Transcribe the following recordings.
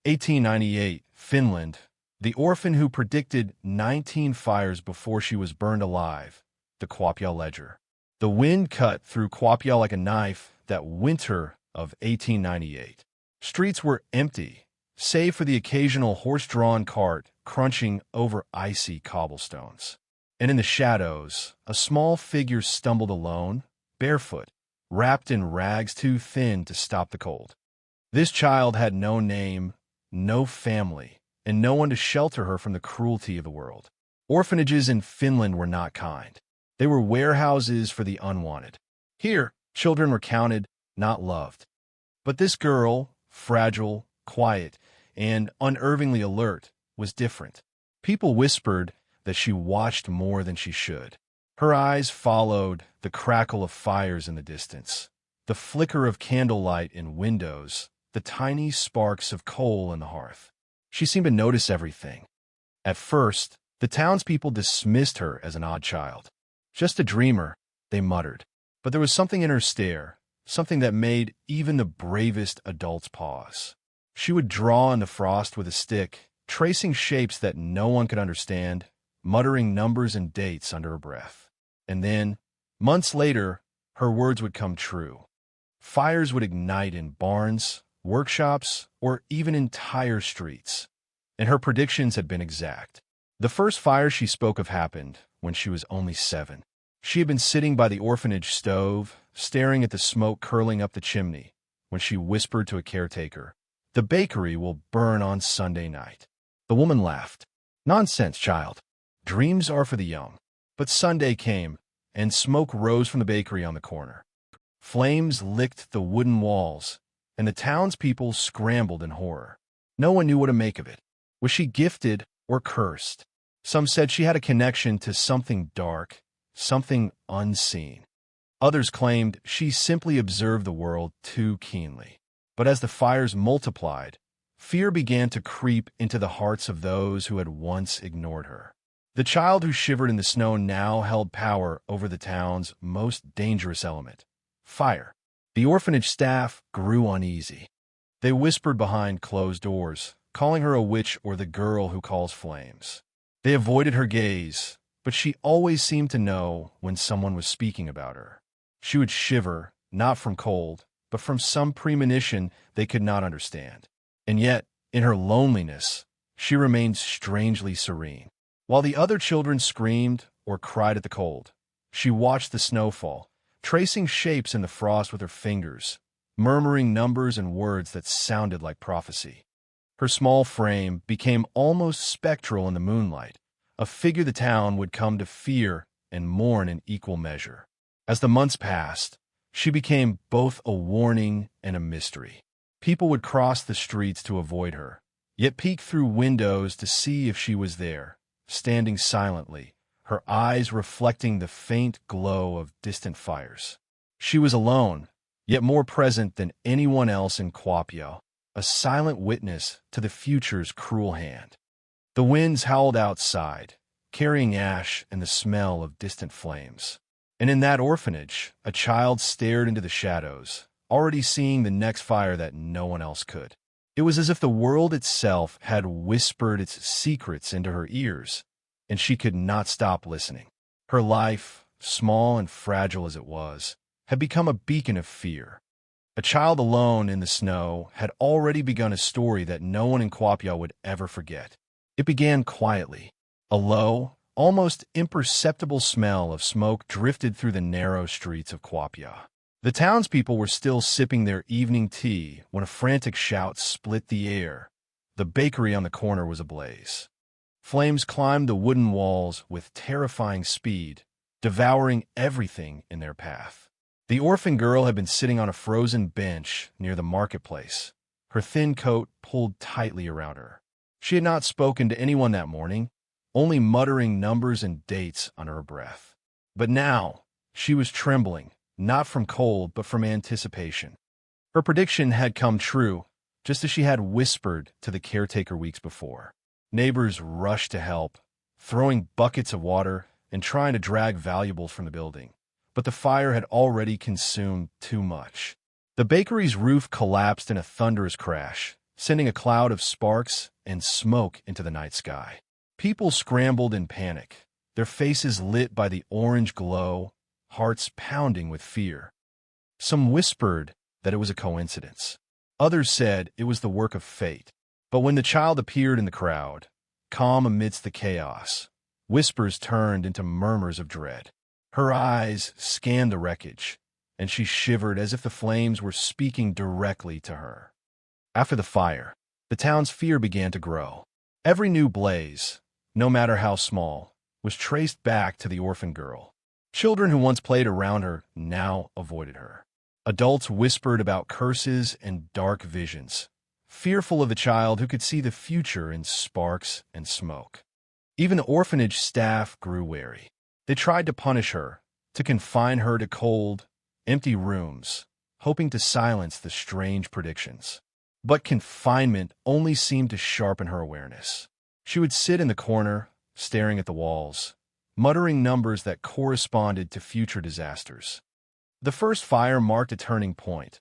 1898, Finland. The orphan who predicted 19 fires before she was burned alive. The Kuopio Ledger. The wind cut through Kuopio like a knife that winter of 1898. Streets were empty, save for the occasional horse-drawn cart crunching over icy cobblestones. And in the shadows, a small figure stumbled alone, barefoot, wrapped in rags too thin to stop the cold. This child had no name, no family, and no one to shelter her from the cruelty of the world. Orphanages in Finland were not kind. They were warehouses for the unwanted. Here, children were counted, not loved. But this girl, fragile, quiet, and unnervingly alert, was different. People whispered that she watched more than she should. Her eyes followed the crackle of fires in the distance, the flicker of candlelight in windows, the tiny sparks of coal in the hearth. She seemed to notice everything. At first, the townspeople dismissed her as an odd child. Just a dreamer, they muttered. But there was something in her stare, something that made even the bravest adults pause. She would draw in the frost with a stick, tracing shapes that no one could understand, muttering numbers and dates under her breath. And then, months later, her words would come true. Fires would ignite in barns, workshops, or even entire streets. And her predictions had been exact. The first fire she spoke of happened when she was only 7. She had been sitting by the orphanage stove, staring at the smoke curling up the chimney, when she whispered to a caretaker, "The bakery will burn on Sunday night." The woman laughed. "Nonsense, child. Dreams are for the young." But Sunday came, and smoke rose from the bakery on the corner. Flames licked the wooden walls, and the townspeople scrambled in horror. No one knew what to make of it. Was she gifted or cursed? Some said she had a connection to something dark, something unseen. Others claimed she simply observed the world too keenly. But as the fires multiplied, fear began to creep into the hearts of those who had once ignored her. The child who shivered in the snow now held power over the town's most dangerous element, fire. The orphanage staff grew uneasy. They whispered behind closed doors, calling her a witch or the girl who calls flames. They avoided her gaze, but she always seemed to know when someone was speaking about her. She would shiver, not from cold, but from some premonition they could not understand. And yet, in her loneliness, she remained strangely serene. While the other children screamed or cried at the cold, she watched the snowfall, tracing shapes in the frost with her fingers, murmuring numbers and words that sounded like prophecy. Her small frame became almost spectral in the moonlight, a figure the town would come to fear and mourn in equal measure. As the months passed, she became both a warning and a mystery. People would cross the streets to avoid her, yet peek through windows to see if she was there, standing silently, her eyes reflecting the faint glow of distant fires. She was alone, yet more present than anyone else in Kuopio, a silent witness to the future's cruel hand. The winds howled outside, carrying ash and the smell of distant flames. And in that orphanage, a child stared into the shadows, already seeing the next fire that no one else could. It was as if the world itself had whispered its secrets into her ears, and she could not stop listening. Her life, small and fragile as it was, had become a beacon of fear. A child alone in the snow had already begun a story that no one in Kuopio would ever forget. It began quietly. A low, almost imperceptible smell of smoke drifted through the narrow streets of Kuopio. The townspeople were still sipping their evening tea when a frantic shout split the air. The bakery on the corner was ablaze. Flames climbed the wooden walls with terrifying speed, devouring everything in their path. The orphan girl had been sitting on a frozen bench near the marketplace, her thin coat pulled tightly around her. She had not spoken to anyone that morning, only muttering numbers and dates under her breath. But now, she was trembling, not from cold but from anticipation. Her prediction had come true, just as she had whispered to the caretaker weeks before. Neighbors rushed to help, throwing buckets of water and trying to drag valuables from the building. But the fire had already consumed too much. The bakery's roof collapsed in a thunderous crash, sending a cloud of sparks and smoke into the night sky. People scrambled in panic, their faces lit by the orange glow, hearts pounding with fear. Some whispered that it was a coincidence. Others said it was the work of fate. But when the child appeared in the crowd, calm amidst the chaos, whispers turned into murmurs of dread. Her eyes scanned the wreckage, and she shivered as if the flames were speaking directly to her. After the fire, the town's fear began to grow. Every new blaze, no matter how small, was traced back to the orphan girl. Children who once played around her now avoided her. Adults whispered about curses and dark visions, fearful of the child who could see the future in sparks and smoke. Even the orphanage staff grew wary. They tried to punish her, to confine her to cold, empty rooms, hoping to silence the strange predictions. But confinement only seemed to sharpen her awareness. She would sit in the corner, staring at the walls, muttering numbers that corresponded to future disasters. The first fire marked a turning point,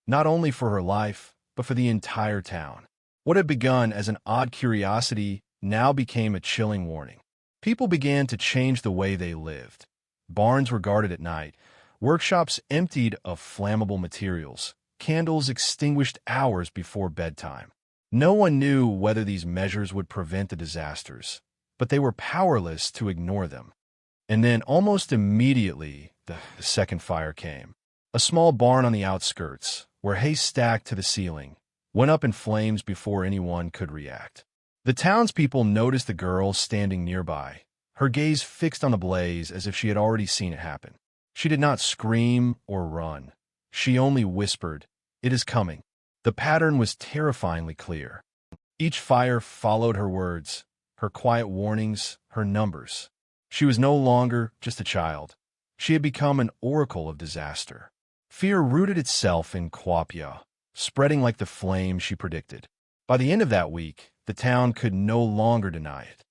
not only for her life, but for the entire town. What had begun as an odd curiosity now became a chilling warning. People began to change the way they lived. Barns were guarded at night, workshops emptied of flammable materials, candles extinguished hours before bedtime. No one knew whether these measures would prevent the disasters, but they were powerless to ignore them. And then, almost immediately, the second fire came. A small barn on the outskirts, where hay stacked to the ceiling, went up in flames before anyone could react. The townspeople noticed the girl standing nearby, her gaze fixed on the blaze as if she had already seen it happen. She did not scream or run. She only whispered, "It is coming." The pattern was terrifyingly clear. Each fire followed her words, her quiet warnings, her numbers. She was no longer just a child. She had become an oracle of disaster. Fear rooted itself in Kuopio, spreading like the flame she predicted. By the end of that week, the town could no longer deny it.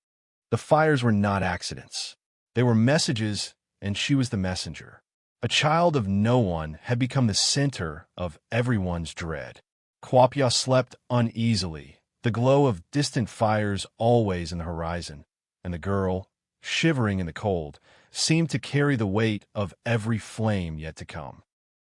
The fires were not accidents. They were messages, and she was the messenger. A child of no one had become the center of everyone's dread. Kuopio slept uneasily, the glow of distant fires always in the horizon, and the girl, shivering in the cold, seemed to carry the weight of every flame yet to come.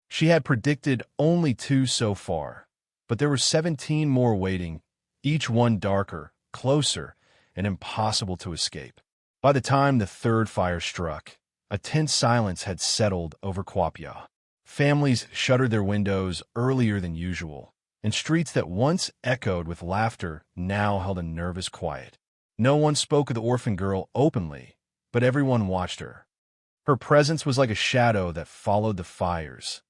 She had predicted only 2 so far, but there were 17 more waiting, each one darker, closer, and impossible to escape. By the time the third fire struck, a tense silence had settled over Kuopio. Families shuttered their windows earlier than usual, and streets that once echoed with laughter now held a nervous quiet. No one spoke of the orphan girl openly, but everyone watched her. Her presence was like a shadow that followed the fires,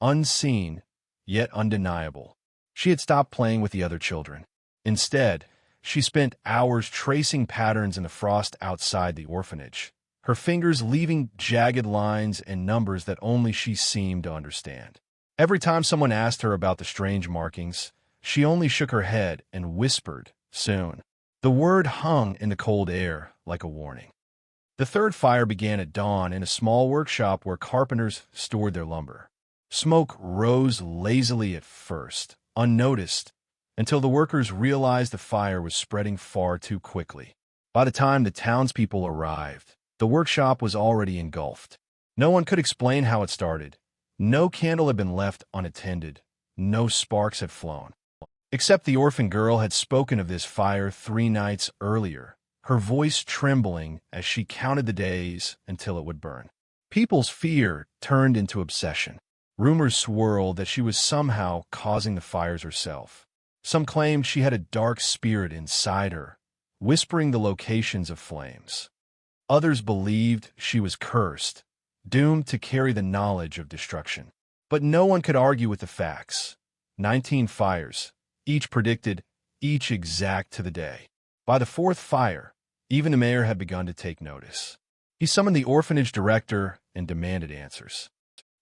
unseen, yet undeniable. She had stopped playing with the other children. Instead, she spent hours tracing patterns in the frost outside the orphanage, her fingers leaving jagged lines and numbers that only she seemed to understand. Every time someone asked her about the strange markings, she only shook her head and whispered, "Soon." The word hung in the cold air like a warning. The third fire began at dawn in a small workshop where carpenters stored their lumber. Smoke rose lazily at first, unnoticed, until the workers realized the fire was spreading far too quickly. By the time the townspeople arrived, the workshop was already engulfed. No one could explain how it started. No candle had been left unattended. No sparks had flown. Except the orphan girl had spoken of this fire 3 nights earlier, her voice trembling as she counted the days until it would burn. People's fear turned into obsession. Rumors swirled that she was somehow causing the fires herself. Some claimed she had a dark spirit inside her, whispering the locations of flames. Others believed she was cursed, doomed to carry the knowledge of destruction. But no one could argue with the facts. 19 fires, each predicted, each exact to the day. By the 4th fire, even the mayor had begun to take notice. He summoned the orphanage director and demanded answers.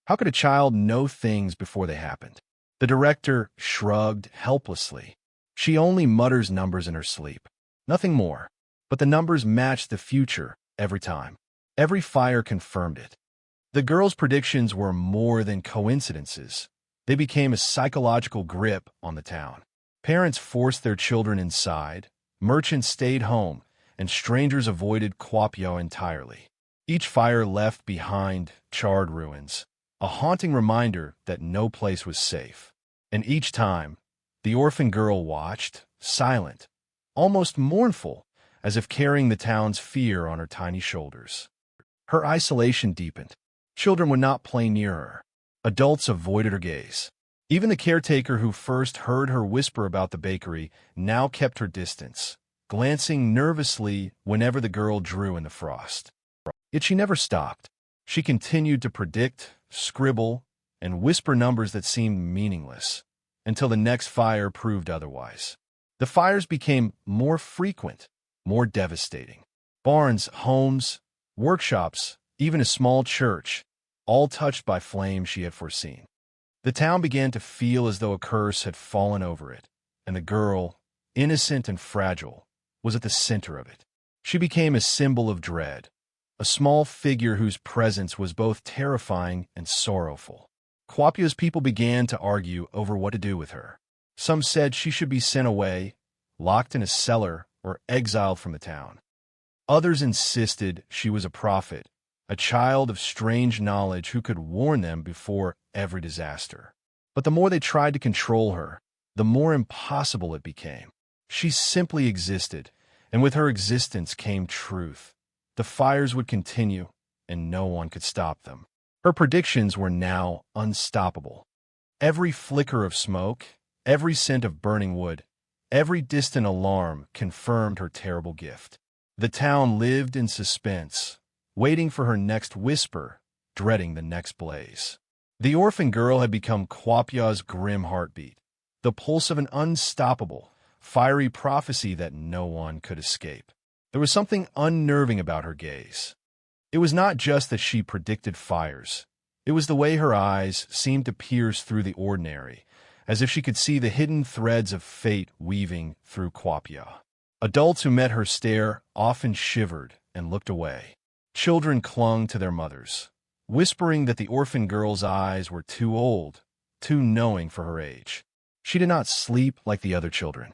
How could a child know things before they happened? The director shrugged helplessly. She only mutters numbers in her sleep. Nothing more. But the numbers matched the future every time. Every fire confirmed it. The girl's predictions were more than coincidences. They became a psychological grip on the town. Parents forced their children inside, merchants stayed home, and strangers avoided Kuopio entirely. Each fire left behind charred ruins, a haunting reminder that no place was safe. And each time, the orphan girl watched, silent, almost mournful, as if carrying the town's fear on her tiny shoulders. Her isolation deepened. Children would not play near her. Adults avoided her gaze. Even the caretaker who first heard her whisper about the bakery now kept her distance, glancing nervously whenever the girl drew in the frost. Yet she never stopped. She continued to predict, scribble, and whisper numbers that seemed meaningless, until the next fire proved otherwise. The fires became more frequent, more devastating. Barns, homes, workshops, even a small church, all touched by flames she had foreseen. The town began to feel as though a curse had fallen over it, and the girl, innocent and fragile, was at the center of it. She became a symbol of dread, a small figure whose presence was both terrifying and sorrowful. Kuopio's people began to argue over what to do with her. Some said she should be sent away, locked in a cellar, or exiled from the town. Others insisted she was a prophet, a child of strange knowledge who could warn them before every disaster. But the more they tried to control her, the more impossible it became. She simply existed, and with her existence came truth. The fires would continue, and no one could stop them. Her predictions were now unstoppable. Every flicker of smoke, every scent of burning wood, every distant alarm confirmed her terrible gift. The town lived in suspense, waiting for her next whisper, dreading the next blaze. The orphan girl had become Kuopio's grim heartbeat, the pulse of an unstoppable, fiery prophecy that no one could escape. There was something unnerving about her gaze. It was not just that she predicted fires. It was the way her eyes seemed to pierce through the ordinary, as if she could see the hidden threads of fate weaving through Kuopio. Adults who met her stare often shivered and looked away. Children clung to their mothers, whispering that the orphan girl's eyes were too old, too knowing for her age. She did not sleep like the other children.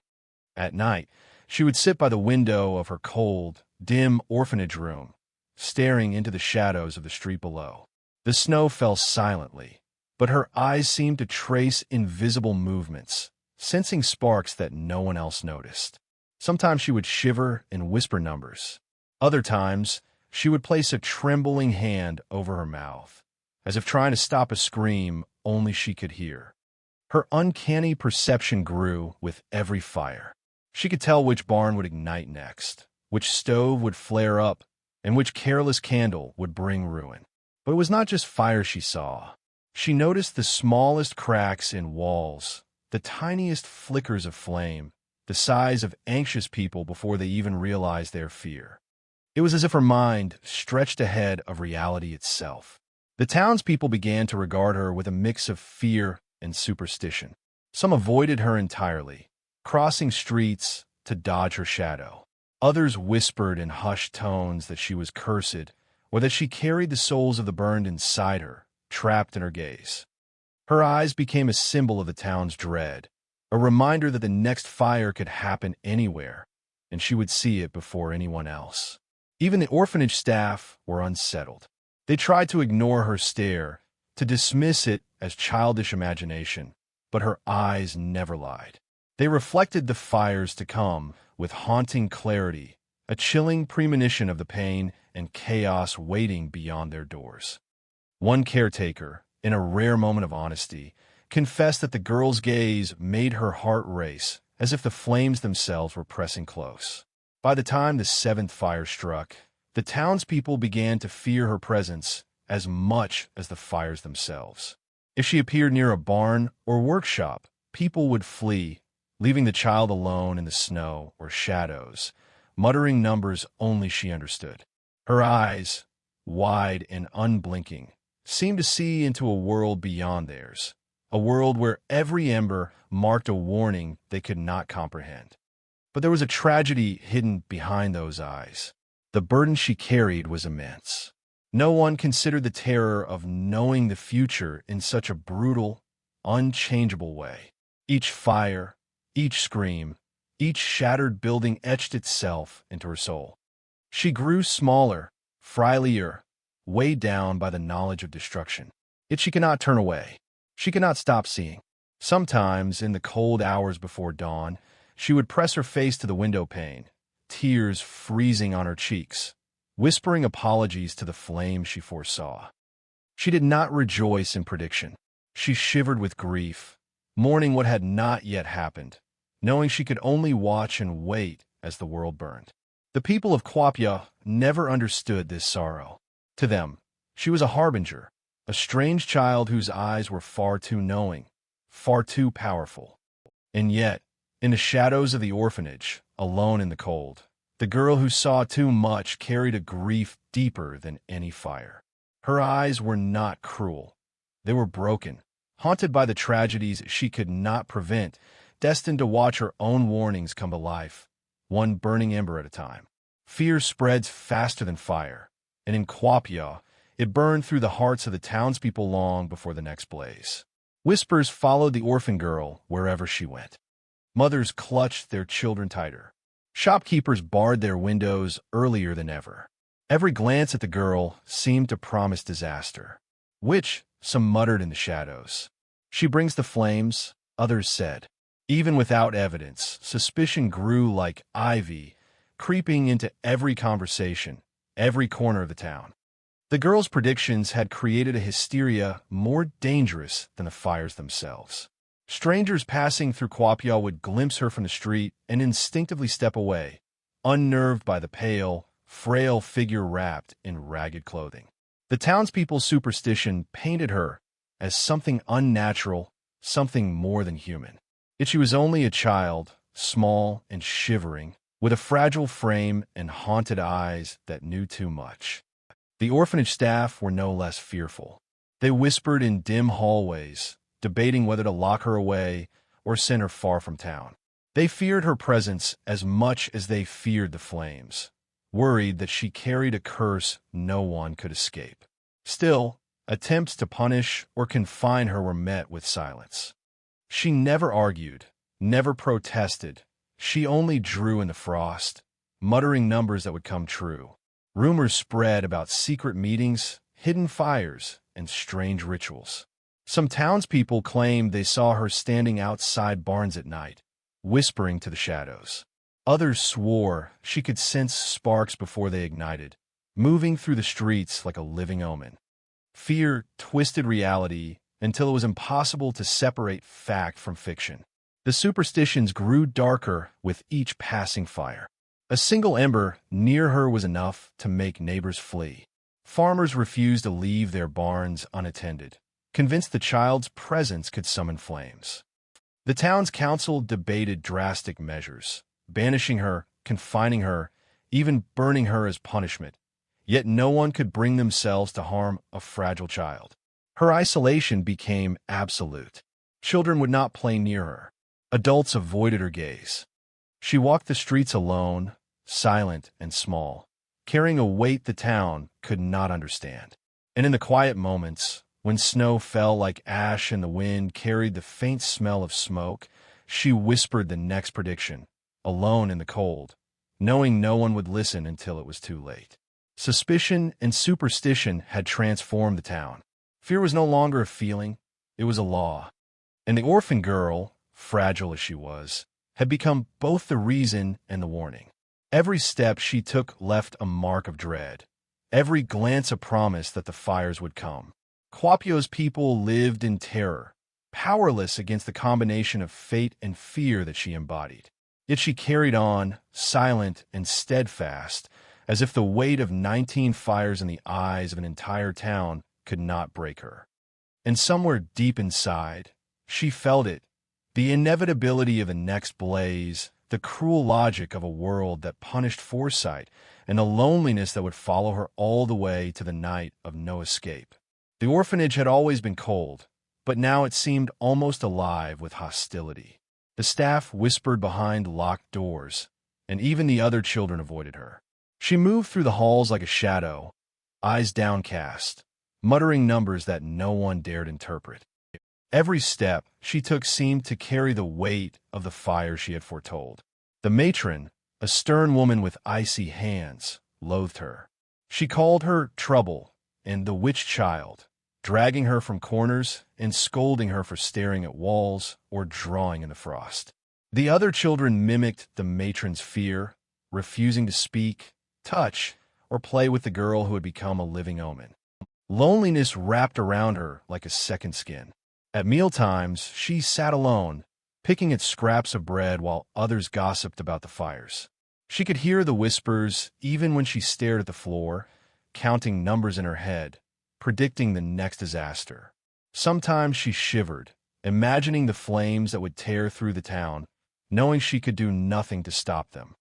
At night, she would sit by the window of her cold, dim orphanage room, staring into the shadows of the street below. The snow fell silently, but her eyes seemed to trace invisible movements, sensing sparks that no one else noticed. Sometimes she would shiver and whisper numbers. Other times, she would place a trembling hand over her mouth, as if trying to stop a scream only she could hear. Her uncanny perception grew with every fire. She could tell which barn would ignite next, which stove would flare up, and which careless candle would bring ruin. But it was not just fire she saw. She noticed the smallest cracks in walls, the tiniest flickers of flame, the sighs of anxious people before they even realized their fear. It was as if her mind stretched ahead of reality itself. The townspeople began to regard her with a mix of fear and superstition. Some avoided her entirely, crossing streets to dodge her shadow. Others whispered in hushed tones that she was cursed, or that she carried the souls of the burned inside her, trapped in her gaze. Her eyes became a symbol of the town's dread, a reminder that the next fire could happen anywhere, and she would see it before anyone else. Even the orphanage staff were unsettled. They tried to ignore her stare, to dismiss it as childish imagination, but her eyes never lied. They reflected the fires to come with haunting clarity, a chilling premonition of the pain and chaos waiting beyond their doors. One caretaker, in a rare moment of honesty, confessed that the girl's gaze made her heart race, as if the flames themselves were pressing close. By the time the seventh fire struck, the townspeople began to fear her presence as much as the fires themselves. If she appeared near a barn or workshop, people would flee, leaving the child alone in the snow or shadows, muttering numbers only she understood. Her eyes, wide and unblinking, seemed to see into a world beyond theirs, a world where every ember marked a warning they could not comprehend. But there was a tragedy hidden behind those eyes. The burden she carried was immense. No one considered the terror of knowing the future in such a brutal, unchangeable way. Each fire, Each scream, each shattered building etched itself into her soul. She grew smaller, frilier, weighed down by the knowledge of destruction. Yet she cannot turn away. She cannot stop seeing. Sometimes, in the cold hours before dawn, she would press her face to the window pane, tears freezing on her cheeks, whispering apologies to the flame she foresaw. She did not rejoice in prediction. She shivered with grief, mourning what had not yet happened, knowing she could only watch and wait as the world burned. The people of Kuopio never understood this sorrow. To them, she was a harbinger, a strange child whose eyes were far too knowing, far too powerful. And yet, in the shadows of the orphanage, alone in the cold, the girl who saw too much carried a grief deeper than any fire. Her eyes were not cruel. They were broken, haunted by the tragedies she could not prevent, destined to watch her own warnings come to life, one burning ember at a time. Fear spreads faster than fire, and in Kuopio, it burned through the hearts of the townspeople long before the next blaze. Whispers followed the orphan girl wherever she went. Mothers clutched their children tighter. Shopkeepers barred their windows earlier than ever. Every glance at the girl seemed to promise disaster, which some muttered in the shadows. She brings the flames, others said. Even without evidence, suspicion grew like ivy, creeping into every conversation, every corner of the town. The girl's predictions had created a hysteria more dangerous than the fires themselves. Strangers passing through Kuopio would glimpse her from the street and instinctively step away, unnerved by the pale, frail figure wrapped in ragged clothing. The townspeople's superstition painted her as something unnatural, something more than human. Yet she was only a child, small and shivering, with a fragile frame and haunted eyes that knew too much. The orphanage staff were no less fearful. They whispered in dim hallways, debating whether to lock her away or send her far from town. They feared her presence as much as they feared the flames, worried that she carried a curse no one could escape. Still, attempts to punish or confine her were met with silence. She never argued, never protested. She only drew in the frost, muttering numbers that would come true. Rumors spread about secret meetings, hidden fires, and strange rituals. Some townspeople claimed they saw her standing outside barns at night, whispering to the shadows. Others swore she could sense sparks before they ignited, moving through the streets like a living omen. Fear twisted reality until it was impossible to separate fact from fiction. The superstitions grew darker with each passing fire. A single ember near her was enough to make neighbors flee. Farmers refused to leave their barns unattended, convinced the child's presence could summon flames. The town's council debated drastic measures, banishing her, confining her, even burning her as punishment. Yet no one could bring themselves to harm a fragile child. Her isolation became absolute. Children would not play near her. Adults avoided her gaze. She walked the streets alone, silent and small, carrying a weight the town could not understand. And in the quiet moments, when snow fell like ash and the wind carried the faint smell of smoke, she whispered the next prediction, alone in the cold, knowing no one would listen until it was too late. Suspicion and superstition had transformed the town. Fear was no longer a feeling, it was a law. And the orphan girl, fragile as she was, had become both the reason and the warning. Every step she took left a mark of dread. Every glance a promise that the fires would come. Kuopio's people lived in terror, powerless against the combination of fate and fear that she embodied. Yet she carried on, silent and steadfast, as if the weight of 19 fires in the eyes of an entire town could not break her. And somewhere deep inside, she felt it, the inevitability of the next blaze, the cruel logic of a world that punished foresight, and the loneliness that would follow her all the way to the night of no escape. The orphanage had always been cold, but now it seemed almost alive with hostility. The staff whispered behind locked doors, and even the other children avoided her. She moved through the halls like a shadow, eyes downcast, muttering numbers that no one dared interpret. Every step she took seemed to carry the weight of the fire she had foretold. The matron, a stern woman with icy hands, loathed her. She called her trouble and the witch child, dragging her from corners and scolding her for staring at walls or drawing in the frost. The other children mimicked the matron's fear, refusing to speak, touch, or play with the girl who had become a living omen. Loneliness wrapped around her like a second skin. At mealtimes, she sat alone, picking at scraps of bread while others gossiped about the fires. She could hear the whispers even when she stared at the floor, counting numbers in her head, predicting the next disaster. Sometimes she shivered, imagining the flames that would tear through the town, knowing she could do nothing to stop them.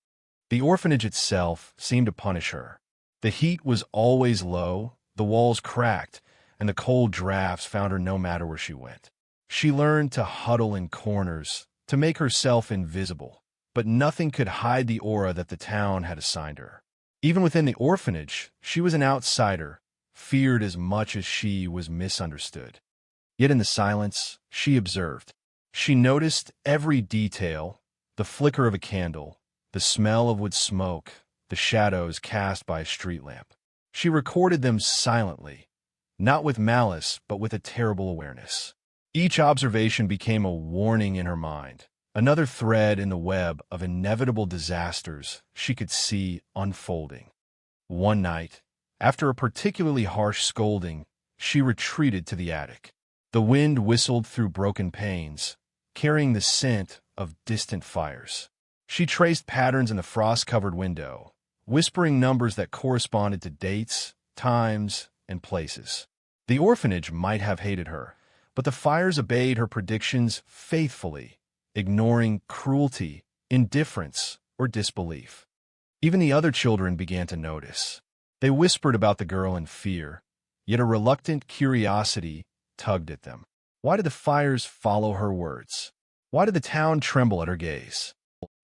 The orphanage itself seemed to punish her. The heat was always low, the walls cracked, and the cold drafts found her no matter where she went. She learned to huddle in corners, to make herself invisible, but nothing could hide the aura that the town had assigned her. Even within the orphanage, she was an outsider, feared as much as she was misunderstood. Yet in the silence, she observed. She noticed every detail, the flicker of a candle, the smell of wood smoke, the shadows cast by a street lamp. She recorded them silently, not with malice, but with a terrible awareness. Each observation became a warning in her mind, another thread in the web of inevitable disasters she could see unfolding. One night, after a particularly harsh scolding, she retreated to the attic. The wind whistled through broken panes, carrying the scent of distant fires. She traced patterns in the frost-covered window, whispering numbers that corresponded to dates, times, and places. The orphanage might have hated her, but the fires obeyed her predictions faithfully, ignoring cruelty, indifference, or disbelief. Even the other children began to notice. They whispered about the girl in fear, yet a reluctant curiosity tugged at them. Why did the fires follow her words? Why did the town tremble at her gaze?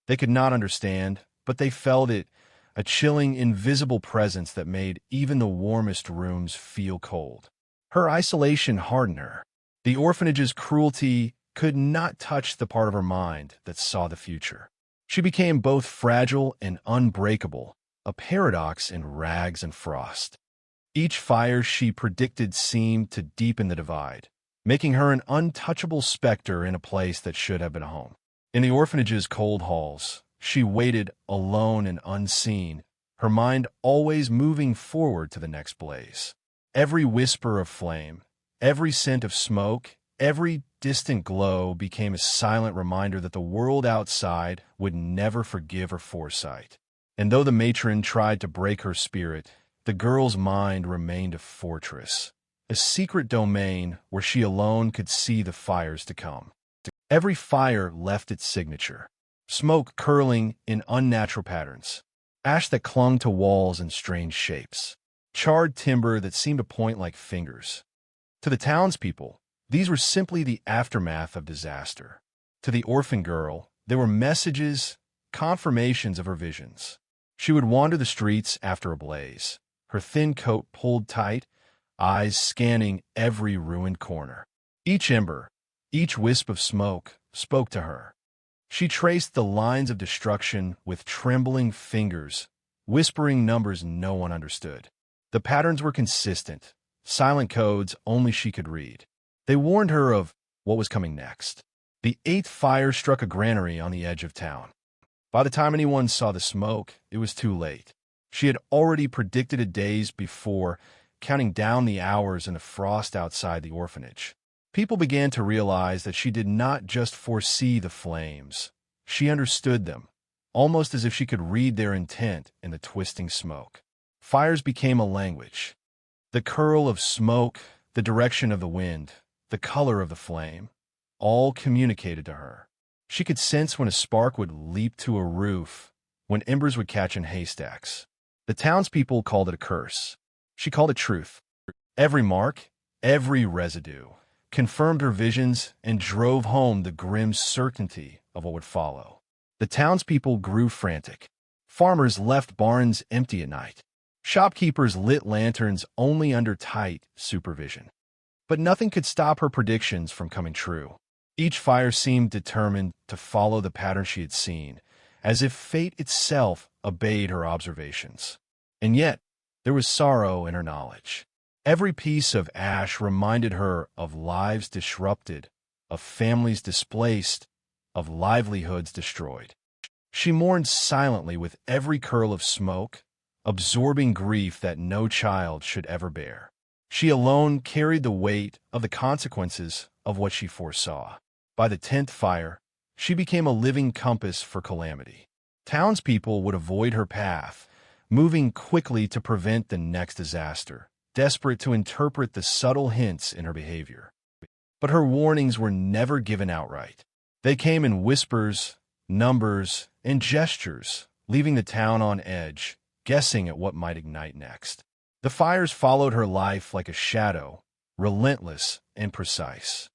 They could not understand, but they felt it, a chilling, invisible presence that made even the warmest rooms feel cold. Her isolation hardened her. The orphanage's cruelty could not touch the part of her mind that saw the future. She became both fragile and unbreakable, a paradox in rags and frost. Each fire she predicted seemed to deepen the divide, making her an untouchable specter in a place that should have been a home. In the orphanage's cold halls, she waited alone and unseen, her mind always moving forward to the next blaze. Every whisper of flame, every scent of smoke, every distant glow became a silent reminder that the world outside would never forgive her foresight. And though the matron tried to break her spirit, the girl's mind remained a fortress, a secret domain where she alone could see the fires to come. Every fire left its signature, smoke curling in unnatural patterns, ash that clung to walls in strange shapes, charred timber that seemed to point like fingers. To the townspeople, these were simply the aftermath of disaster. To the orphan girl, they were messages, confirmations of her visions. She would wander the streets after a blaze, her thin coat pulled tight, eyes scanning every ruined corner. Each ember, each wisp of smoke spoke to her. She traced the lines of destruction with trembling fingers, whispering numbers no one understood. The patterns were consistent, silent codes only she could read. They warned her of what was coming next. The eighth fire struck a granary on the edge of town. By the time anyone saw the smoke, it was too late. She had already predicted it days before, counting down the hours in the frost outside the orphanage. People began to realize that she did not just foresee the flames. She understood them, almost as if she could read their intent in the twisting smoke. Fires became a language. The curl of smoke, the direction of the wind, the color of the flame, all communicated to her. She could sense when a spark would leap to a roof, when embers would catch in haystacks. The townspeople called it a curse. She called it truth. Every mark, every residue, confirmed her visions and drove home the grim certainty of what would follow. The townspeople grew frantic. Farmers left barns empty at night. Shopkeepers lit lanterns only under tight supervision. But nothing could stop her predictions from coming true. Each fire seemed determined to follow the pattern she had seen, as if fate itself obeyed her observations. And yet, there was sorrow in her knowledge. Every piece of ash reminded her of lives disrupted, of families displaced, of livelihoods destroyed. She mourned silently with every curl of smoke, absorbing grief that no child should ever bear. She alone carried the weight of the consequences of what she foresaw. By the 10th fire, she became a living compass for calamity. Townspeople would avoid her path, moving quickly to prevent the next disaster, desperate to interpret the subtle hints in her behavior. But her warnings were never given outright. They came in whispers, numbers, and gestures, leaving the town on edge, guessing at what might ignite next. The fires followed her life like a shadow, relentless and precise.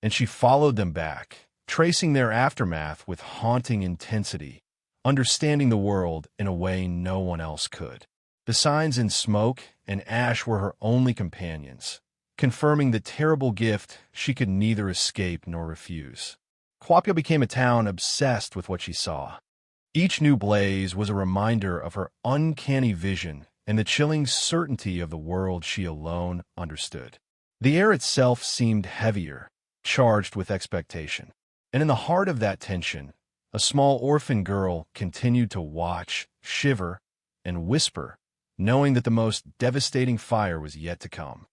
And she followed them back, tracing their aftermath with haunting intensity, understanding the world in a way no one else could. The signs in smoke and ash were her only companions, confirming the terrible gift she could neither escape nor refuse. Kuopio became a town obsessed with what she saw. Each new blaze was a reminder of her uncanny vision and the chilling certainty of the world she alone understood. The air itself seemed heavier, charged with expectation. And in the heart of that tension, a small orphan girl continued to watch, shiver, and whisper, knowing that the most devastating fire was yet to come.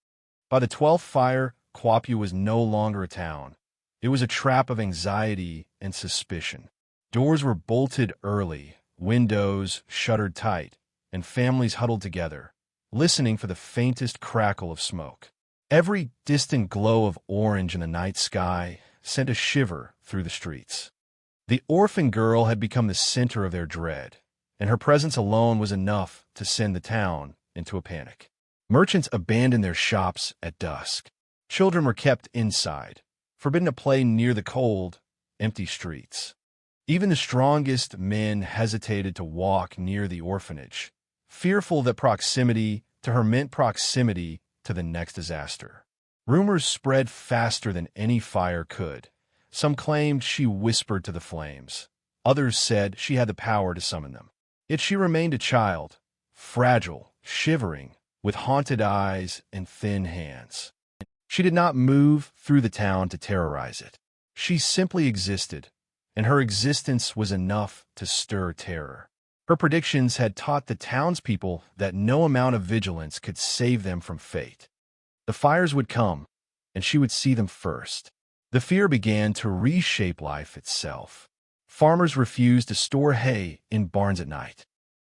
By the 12th fire, Kuopio was no longer a town. It was a trap of anxiety and suspicion. Doors were bolted early, windows shuttered tight, and families huddled together, listening for the faintest crackle of smoke. Every distant glow of orange in the night sky sent a shiver through the streets. The orphan girl had become the center of their dread, and her presence alone was enough to send the town into a panic. Merchants abandoned their shops at dusk. Children were kept inside, forbidden to play near the cold, empty streets. Even the strongest men hesitated to walk near the orphanage, fearful that proximity to her meant proximity to the next disaster. Rumors spread faster than any fire could. Some claimed she whispered to the flames. Others said she had the power to summon them. Yet she remained a child, fragile, shivering, with haunted eyes and thin hands. She did not move through the town to terrorize it. She simply existed, and her existence was enough to stir terror. Her predictions had taught the townspeople that no amount of vigilance could save them from fate. The fires would come, and she would see them first. The fear began to reshape life itself. Farmers refused to store hay in barns at night.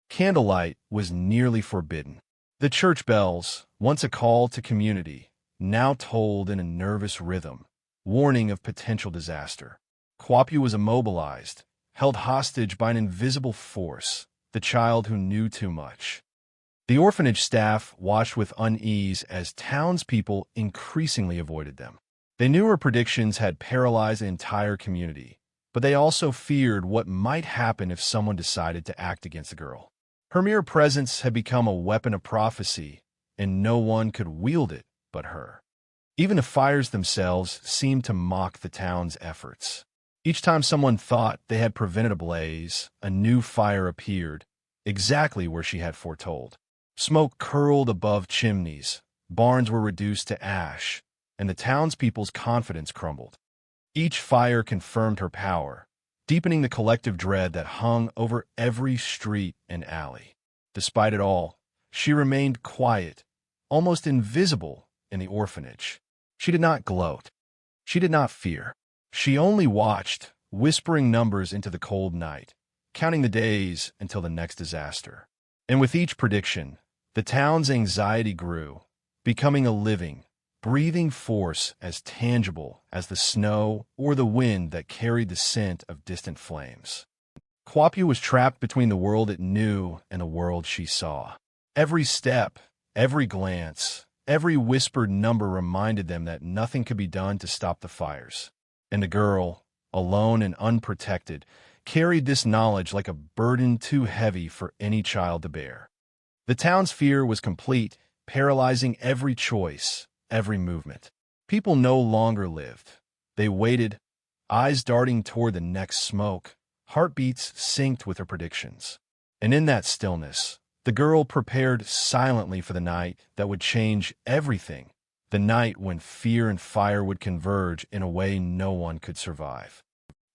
Candlelight was nearly forbidden. The church bells, once a call to community, now tolled in a nervous rhythm, warning of potential disaster. Kuopio was immobilized, held hostage by an invisible force, the child who knew too much. The orphanage staff watched with unease as townspeople increasingly avoided them. They knew her predictions had paralyzed the entire community, but they also feared what might happen if someone decided to act against the girl. Her mere presence had become a weapon of prophecy, and no one could wield it but her. Even the fires themselves seemed to mock the town's efforts. Each time someone thought they had prevented a blaze, a new fire appeared, exactly where she had foretold. Smoke curled above chimneys, barns were reduced to ash, and the townspeople's confidence crumbled. Each fire confirmed her power, deepening the collective dread that hung over every street and alley. Despite it all, she remained quiet, almost invisible in the orphanage. She did not gloat. She did not fear. She only watched, whispering numbers into the cold night, counting the days until the next disaster. And with each prediction, the town's anxiety grew, becoming a living, breathing force as tangible as the snow or the wind that carried the scent of distant flames. Kuopio was trapped between the world it knew and the world she saw. Every step, every glance, every whispered number reminded them that nothing could be done to stop the fires. And the girl, alone and unprotected, carried this knowledge like a burden too heavy for any child to bear. The town's fear was complete, paralyzing every choice, every movement. People no longer lived. They waited, eyes darting toward the next smoke, heartbeats synced with her predictions. And in that stillness, the girl prepared silently for the night that would change everything, the night when fear and fire would converge in a way no one could survive.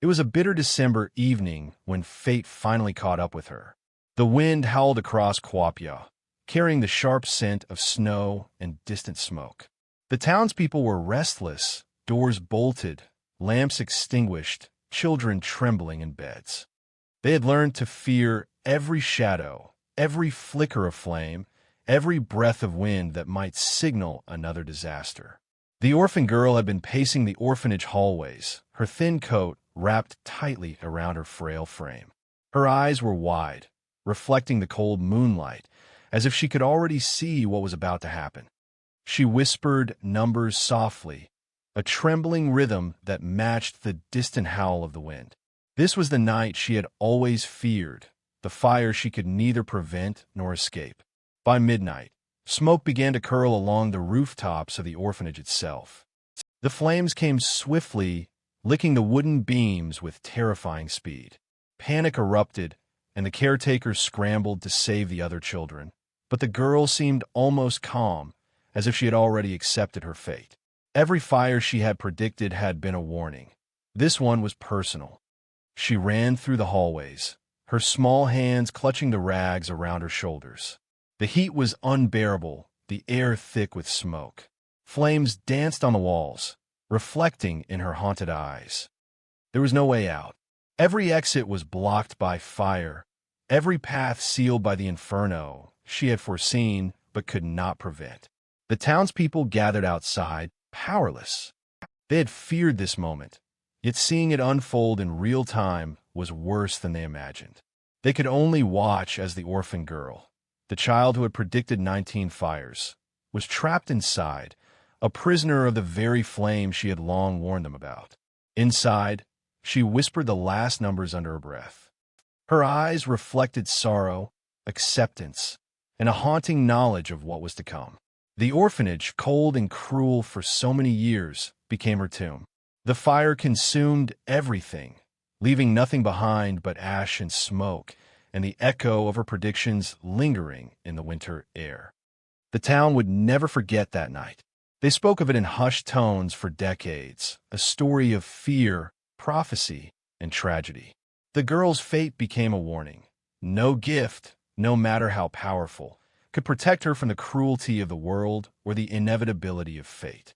It was a bitter December evening when fate finally caught up with her. The wind howled across Kuopio, carrying the sharp scent of snow and distant smoke. The townspeople were restless, doors bolted, lamps extinguished, children trembling in beds. They had learned to fear every shadow, every flicker of flame, every breath of wind that might signal another disaster. The orphan girl had been pacing the orphanage hallways, her thin coat wrapped tightly around her frail frame. Her eyes were wide, reflecting the cold moonlight, as if she could already see what was about to happen. She whispered numbers softly, a trembling rhythm that matched the distant howl of the wind. This was the night she had always feared, the fire she could neither prevent nor escape. By midnight, smoke began to curl along the rooftops of the orphanage itself. The flames came swiftly, licking the wooden beams with terrifying speed. Panic erupted, and the caretakers scrambled to save the other children. But the girl seemed almost calm, as if she had already accepted her fate. Every fire she had predicted had been a warning. This one was personal. She ran through the hallways, her small hands clutching the rags around her shoulders. The heat was unbearable, the air thick with smoke. Flames danced on the walls, reflecting in her haunted eyes. There was no way out. Every exit was blocked by fire, every path sealed by the inferno she had foreseen but could not prevent. The townspeople gathered outside, powerless. They had feared this moment, yet seeing it unfold in real time was worse than they imagined. They could only watch as the orphan girl, the child who had predicted 19 fires, was trapped inside, a prisoner of the very flame she had long warned them about. Inside, she whispered the last numbers under her breath. Her eyes reflected sorrow, acceptance, and a haunting knowledge of what was to come. The orphanage, cold and cruel for so many years, became her tomb. The fire consumed everything, leaving nothing behind but ash and smoke, and the echo of her predictions lingering in the winter air. The town would never forget that night. They spoke of it in hushed tones for decades, a story of fear, prophecy, and tragedy. The girl's fate became a warning. No gift, no matter how powerful, could protect her from the cruelty of the world or the inevitability of fate.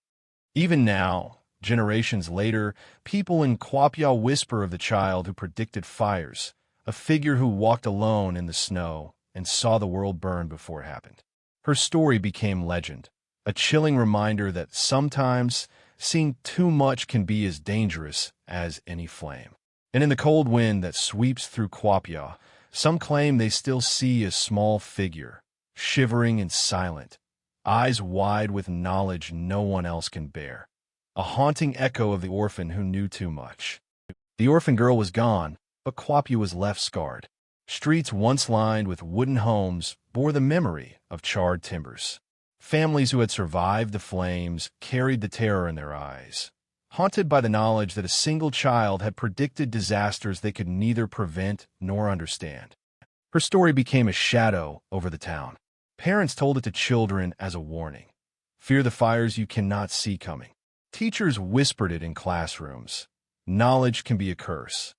Even now, generations later, people in Kuopio whisper of the child who predicted fires, a figure who walked alone in the snow and saw the world burn before it happened. Her story became legend, a chilling reminder that sometimes seeing too much can be as dangerous as any flame. And in the cold wind that sweeps through Kuopio, some claim they still see a small figure, shivering and silent, eyes wide with knowledge no one else can bear. A haunting echo of the orphan who knew too much. The orphan girl was gone, but Kuopio was left scarred. Streets once lined with wooden homes bore the memory of charred timbers. Families who had survived the flames carried the terror in their eyes, haunted by the knowledge that a single child had predicted disasters they could neither prevent nor understand. Her story became a shadow over the town. Parents told it to children as a warning. Fear the fires you cannot see coming. Teachers whispered it in classrooms. Knowledge can be a curse.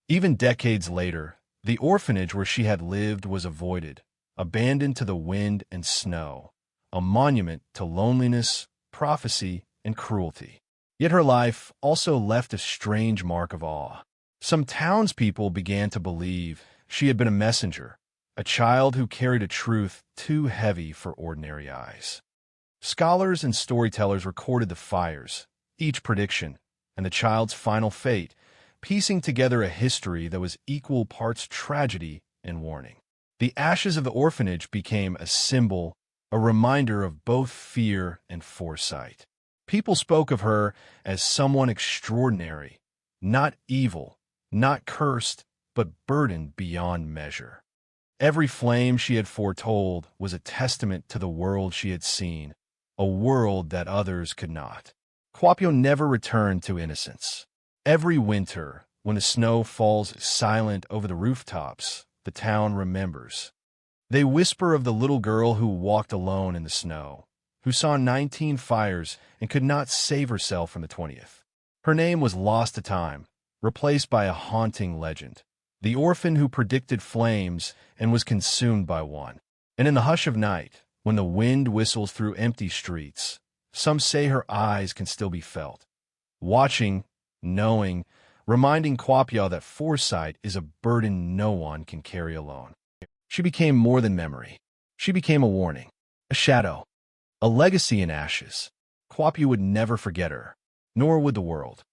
Even decades later, the orphanage where she had lived was avoided, abandoned to the wind and snow, a monument to loneliness, prophecy, and cruelty. Yet her life also left a strange mark of awe. Some townspeople began to believe she had been a messenger, a child who carried a truth too heavy for ordinary eyes. Scholars and storytellers recorded the fires, each prediction, and the child's final fate, piecing together a history that was equal parts tragedy and warning. The ashes of the orphanage became a symbol, a reminder of both fear and foresight. People spoke of her as someone extraordinary, not evil, not cursed, but burdened beyond measure. Every flame she had foretold was a testament to the world she had seen, a world that others could not. Kuopio never returned to innocence. Every winter, when the snow falls silent over the rooftops, the town remembers. They whisper of the little girl who walked alone in the snow, who saw 19 fires and could not save herself from the 20th. Her name was lost to time, replaced by a haunting legend. The orphan who predicted flames and was consumed by one. And in the hush of night, when the wind whistles through empty streets, some say her eyes can still be felt. Watching, knowing, reminding Kuopio that foresight is a burden no one can carry alone. She became more than memory. She became a warning, a shadow, a legacy in ashes. Kuopio would never forget her, nor would the world.